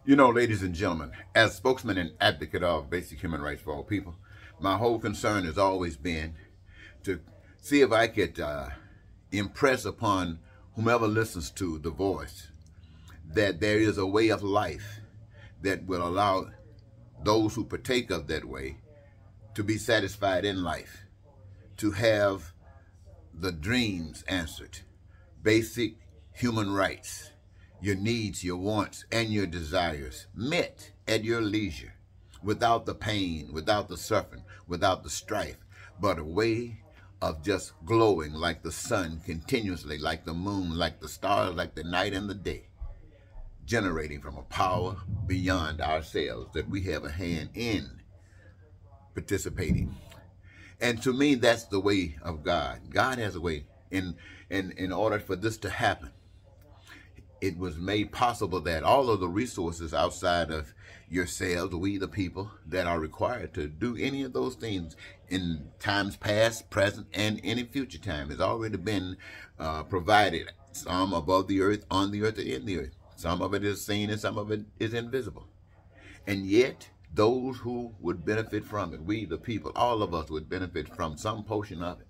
You know, ladies and gentlemen, as spokesman and advocate of basic human rights for all people, my whole concern has always been to see if I could impress upon whomever listens to the voice that there is a way of life that will allow those who partake of that way to be satisfied in life, to have the dreams answered, basic human rights, your needs, your wants, and your desires met at your leisure, without the pain, without the suffering, without the strife, but a way of just glowing like the sun continuously, like the moon, like the stars, like the night and the day, generating from a power beyond ourselves that we have a hand in participating. And to me, that's the way of God. God has a way. In order for this to happen, it was made possible that all of the resources outside of yourselves, we the people, that are required to do any of those things in times past, present, and any future time has already been provided. Some above the earth, on the earth, and in the earth. Some of it is seen and some of it is invisible. And yet, those who would benefit from it, we the people, all of us would benefit from some portion of it.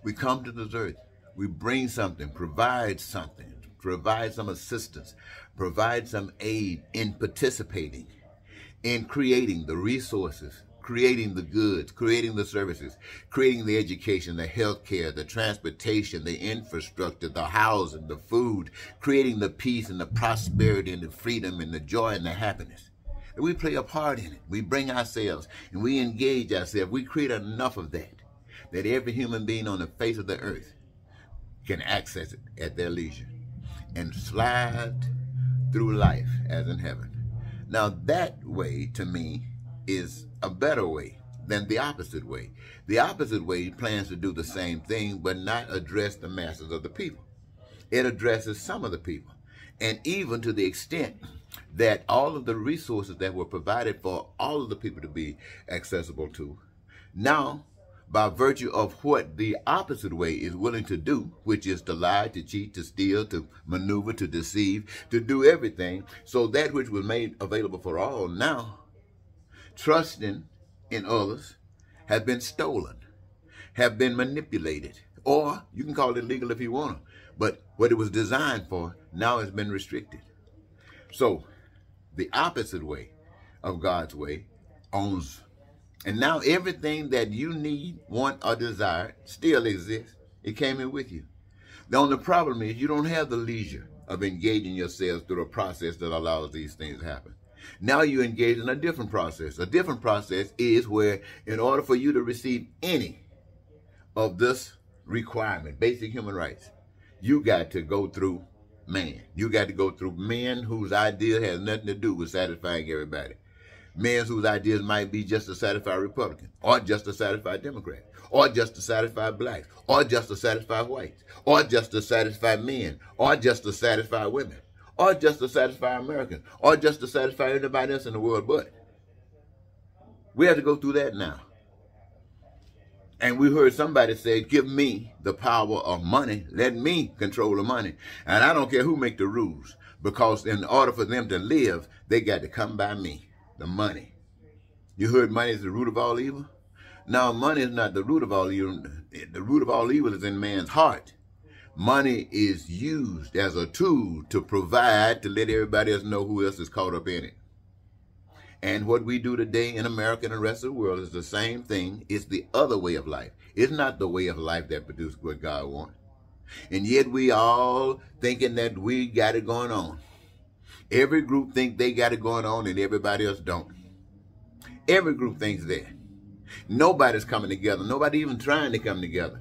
We come to this earth, we bring something, provide something, provide some assistance, provide some aid in participating, in creating the resources, creating the goods, creating the services, creating the education, the health care, the transportation, the infrastructure, the housing, the food, creating the peace and the prosperity and the freedom and the joy and the happiness. And we play a part in it. We bring ourselves and we engage ourselves. We create enough of that, that every human being on the face of the earth can access it at their leisure and slide through life as in heaven. Now that way, to me, is a better way than the opposite way. The opposite way plans to do the same thing, but not address the masses of the people. It addresses some of the people. And even to the extent that all of the resources that were provided for all of the people to be accessible to, now, by virtue of what the opposite way is willing to do, which is to lie, to cheat, to steal, to maneuver, to deceive, to do everything, so that which was made available for all now, trusting in others, has been stolen, have been manipulated, or you can call it legal if you want to, but what it was designed for now has been restricted. So the opposite way of God's way owns. And now everything that you need, want, or desire still exists. It came in with you. The only problem is you don't have the leisure of engaging yourselves through a process that allows these things to happen. Now you engage in a different process. A different process is where, in order for you to receive any of this requirement, basic human rights, you got to go through man. You got to go through men whose idea has nothing to do with satisfying everybody. Men whose ideas might be just to satisfy Republicans, or just to satisfy Democrats, or just to satisfy blacks, or just to satisfy whites, or just to satisfy men, or just to satisfy women, or just to satisfy Americans, or just to satisfy anybody else in the world. But we have to go through that now. And we heard somebody say, give me the power of money. Let me control the money. And I don't care who make the rules, because in order for them to live, they got to come by me. The money. You heard money is the root of all evil? Now, money is not the root of all evil. The root of all evil is in man's heart. Money is used as a tool to provide, to let everybody else know who else is caught up in it. And what we do today in America and the rest of the world is the same thing. It's the other way of life. It's not the way of life that produces what God wants. And yet we all thinking that we got it going on. Every group think they got it going on and everybody else don't. Every group thinks that. Nobody's coming together. Nobody even trying to come together.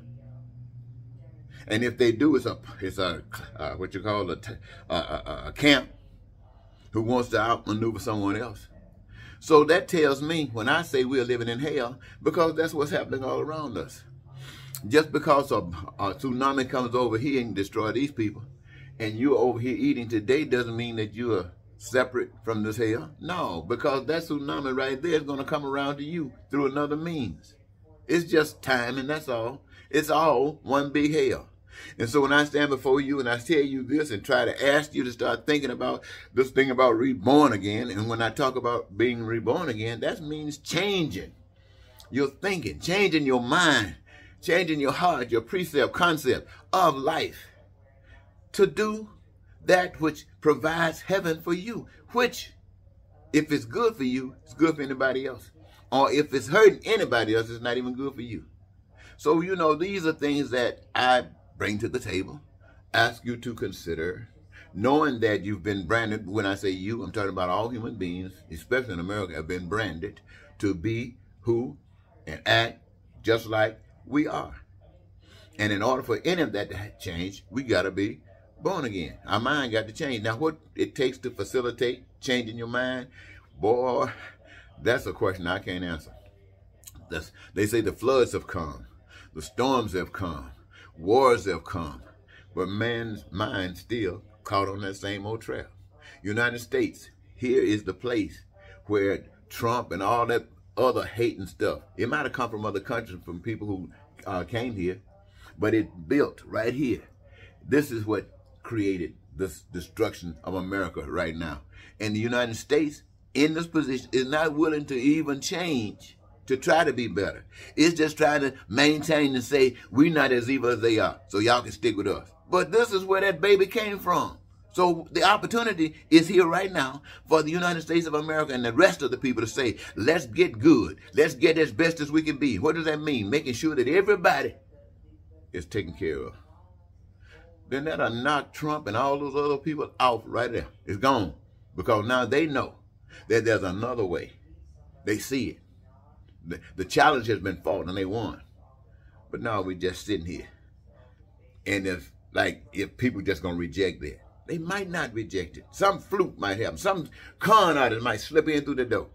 And if they do, it's a what you call a camp who wants to outmaneuver someone else. So that tells me when I say we're living in hell, because that's what's happening all around us. Just because a tsunami comes over here and destroys these people, and you're over here eating today, doesn't mean that you are separate from this hell. No, because that tsunami right there is going to come around to you through another means. It's just time, and that's all. It's all one big hell. And so when I stand before you and I tell you this and try to ask you to start thinking about this thing about reborn again, and when I talk about being reborn again, that means changing your thinking, changing your mind, changing your heart, your precept, concept of life to do that which provides heaven for you, which, if it's good for you, it's good for anybody else. Or if it's hurting anybody else, it's not even good for you. So, you know, these are things that I bring to the table, ask you to consider, knowing that you've been branded. When I say you, I'm talking about all human beings, especially in America, have been branded to be who and act just like we are. And in order for any of that to change, we got to be born again. Our mind got to change. Now, what it takes to facilitate changing your mind, boy, that's a question I can't answer. They say the floods have come, the storms have come, wars have come, but man's mind still caught on that same old trail. United States, here is the place where Trump and all that other hating stuff, it might have come from other countries, from people who came here, but it built right here. This is what created this destruction of America right now. And the United States, in this position, is not willing to even change, to try to be better. It's just trying to maintain and say, we're not as evil as they are, so y'all can stick with us. But this is where that baby came from. So the opportunity is here right now for the United States of America and the rest of the people to say, let's get good. Let's get as best as we can be. What does that mean? Making sure that everybody is taken care of. Then that'll knock Trump and all those other people off right there. It's gone. Because now they know that there's another way. They see it. The challenge has been fought and they won. But now we're just sitting here. And if people just going to reject that, they might not reject it. Some fluke might happen. Some con artist might slip in through the door.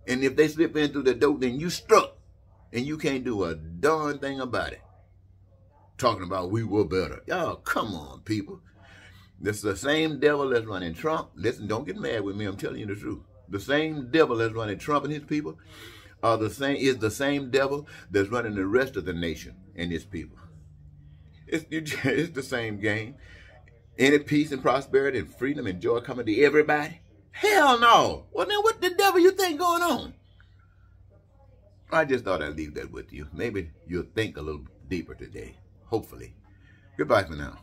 And if they slip in through the door, then you struck. And you can't do a darn thing about it. Talking about we were better. Y'all, come on, people. This is the same devil that's running Trump. Listen, don't get mad with me. I'm telling you the truth. The same devil that's running Trump and his people is the same devil that's running the rest of the nation and his people. It's the same game. Any peace and prosperity and freedom and joy coming to everybody? Hell no. Well, then what the devil you think going on? I just thought I'd leave that with you. Maybe you'll think a little deeper today. Hopefully. Goodbye for now.